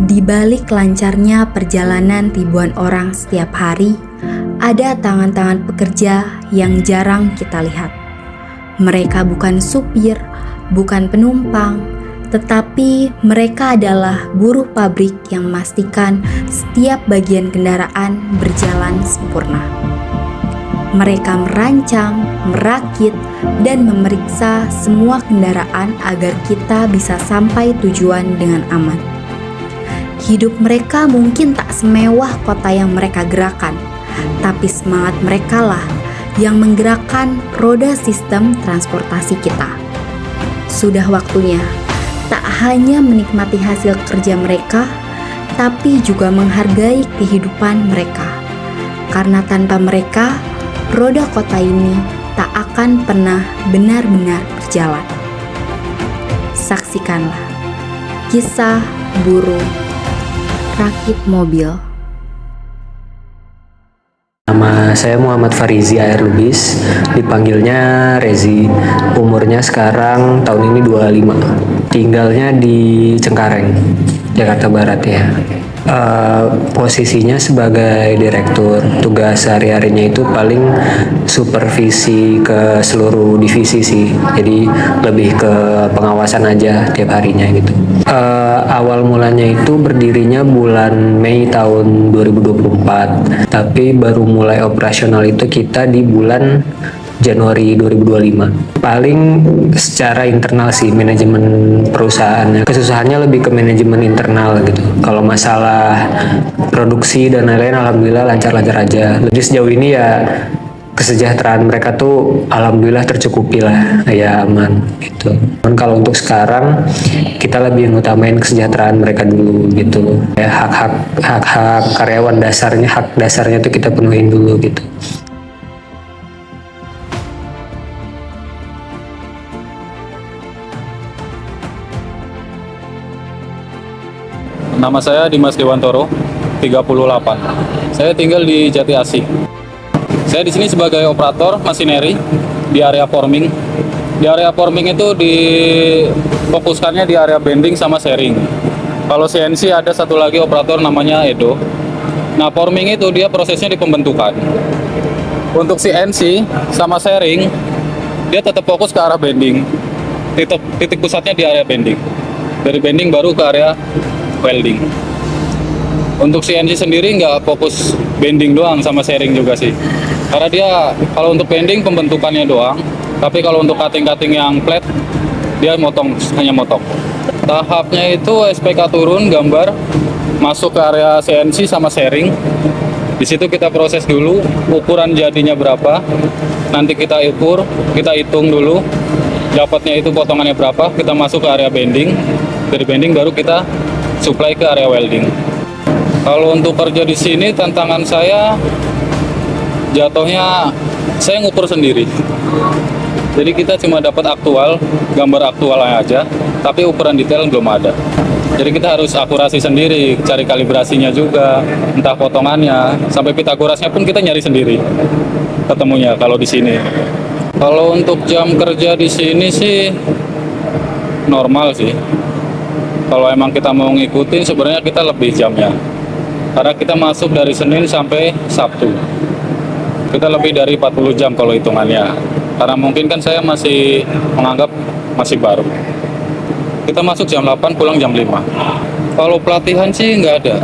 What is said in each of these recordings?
Di balik lancarnya perjalanan ribuan orang setiap hari, ada tangan-tangan pekerja yang jarang kita lihat. Mereka bukan supir, bukan penumpang, tetapi mereka adalah buruh pabrik yang memastikan setiap bagian kendaraan berjalan sempurna. Mereka merancang, merakit, dan memeriksa semua kendaraan agar kita bisa sampai tujuan dengan aman. Hidup mereka mungkin tak semewah kota yang mereka gerakan, tapi semangat mereka lah yang menggerakkan roda sistem transportasi kita. Sudah waktunya tak hanya menikmati hasil kerja mereka, tapi juga menghargai kehidupan mereka. Karena tanpa mereka, roda kota ini tak akan pernah benar-benar berjalan. Saksikanlah kisah buruh rakit mobil. Nama saya Muhammad Farizi Air Lubis, dipanggilnya Rezi. Umurnya sekarang tahun ini 25. Tinggalnya di Cengkareng, Jakarta Barat ya. Posisinya sebagai direktur. Tugas sehari-harinya itu paling supervisi ke seluruh divisi sih. Jadi lebih ke pengawasan aja tiap harinya gitu. Awal mulanya itu berdirinya bulan Mei tahun 2024, tapi baru mulai operasional itu kita di bulan Januari 2025. Paling secara internal sih manajemen perusahaannya. Kesusahannya lebih ke manajemen internal gitu. Kalau masalah produksi dan lain-lain alhamdulillah lancar-lancar aja. Jadi sejauh ini ya kesejahteraan mereka tuh alhamdulillah tercukupi lah, ya aman gitu. Dan kalau untuk sekarang kita lebih ngutamain kesejahteraan mereka dulu gitu. Ya hak-hak karyawan dasarnya, hak dasarnya tuh kita penuhin dulu gitu. Nama saya Dimas Dewantoro, 38. Saya tinggal di Jati Asih. Saya di sini sebagai operator masineri di area forming. Di area forming itu difokuskannya di area bending sama sharing. Kalau CNC ada satu lagi operator namanya Edo. Nah, forming itu dia prosesnya di pembentukan. Untuk CNC sama sharing, dia tetap fokus ke arah bending. Titik pusatnya di area bending. Dari bending baru ke area welding. Untuk CNC sendiri nggak fokus bending doang sama sharing juga sih. Karena dia kalau untuk bending pembentukannya doang, tapi kalau untuk cutting-cutting yang flat dia hanya motong. Tahapnya itu SPK turun gambar masuk ke area CNC sama sharing. Di situ kita proses dulu ukuran jadinya berapa. Nanti kita ukur, kita hitung dulu dapatnya itu potongannya berapa, kita masuk ke area bending. Dari bending baru kita supply ke area welding. Kalau untuk kerja di sini tantangan saya jatuhnya saya ngukur sendiri. Jadi kita cuma dapat aktual, gambar aktualnya aja, tapi ukuran detail belum ada. Jadi kita harus akurasi sendiri, cari kalibrasinya juga, entah potongannya, sampai Pitagorasnya pun kita nyari sendiri ketemunya kalau di sini. Kalau untuk jam kerja di sini sih normal sih. Kalau emang kita mau ngikutin sebenarnya kita lebih jamnya. Karena kita masuk dari Senin sampai Sabtu. Kita lebih dari 40 jam kalau hitungannya. Karena mungkin kan saya masih menganggap masih baru. Kita masuk jam 8, pulang jam 5. Kalau pelatihan sih nggak ada.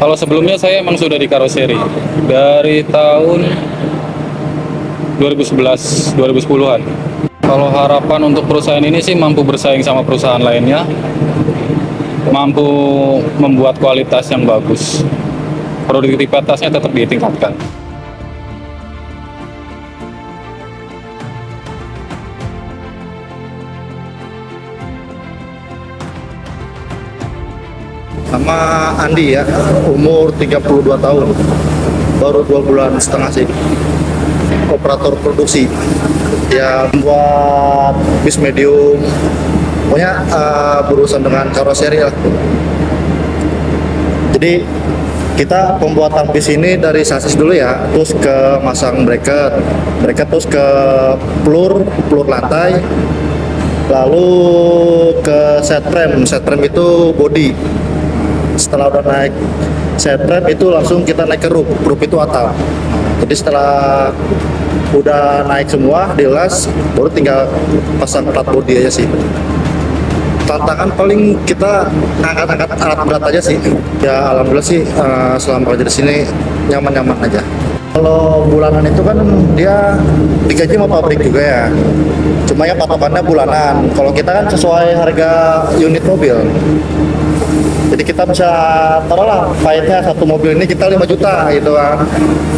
Kalau sebelumnya saya emang sudah di karoseri. Dari tahun 2011, 2010-an. Kalau harapan untuk perusahaan ini sih mampu bersaing sama perusahaan lainnya. Mampu membuat kualitas yang bagus, produktivitasnya tetap ditingkatkan. Nama Andi ya, umur 32 tahun, baru 2 bulan setengah sih. Operator produksi yang buat bis medium, Pokoknya berurusan dengan karoseri lah. Jadi kita pembuatan bis ini dari sasis dulu ya, terus ke masang bracket, terus ke pelur lantai, lalu ke set frame itu body. Setelah udah naik set frame itu langsung kita naik ke roof itu atap. Jadi setelah udah naik semua dilas, baru tinggal pasang plat body aja sih. Tantangan paling kita angkat-angkat alat berat aja sih. Ya alhamdulillah sih selama kerja di sini nyaman-nyaman aja. Kalau bulanan itu kan dia digaji sama pabrik juga ya. Cuma ya patokannya bulanan. Kalau kita kan sesuai harga unit mobil. Jadi kita bisa taruhlah pahitnya satu mobil ini kita 5 juta gitu kan.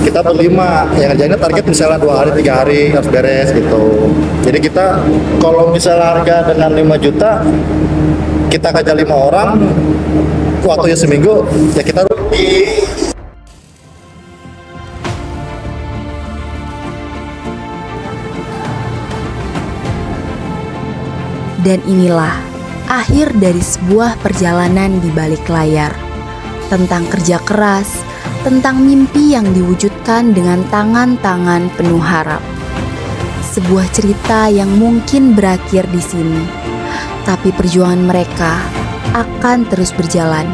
Kita berlima, yang kerjanya target misalnya 2 hari 3 hari harus beres gitu. Jadi kita kalau misalnya harga dengan 5 juta kita kerja 5 orang waktunya seminggu ya kita rugi. Dan inilah akhir dari sebuah perjalanan di balik layar, tentang kerja keras, tentang mimpi yang diwujudkan dengan tangan-tangan penuh harap. Sebuah cerita yang mungkin berakhir di sini, tapi perjuangan mereka akan terus berjalan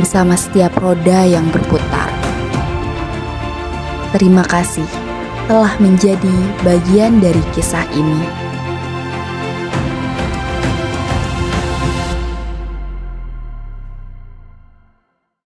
bersama setiap roda yang berputar. Terima kasih telah menjadi bagian dari kisah ini.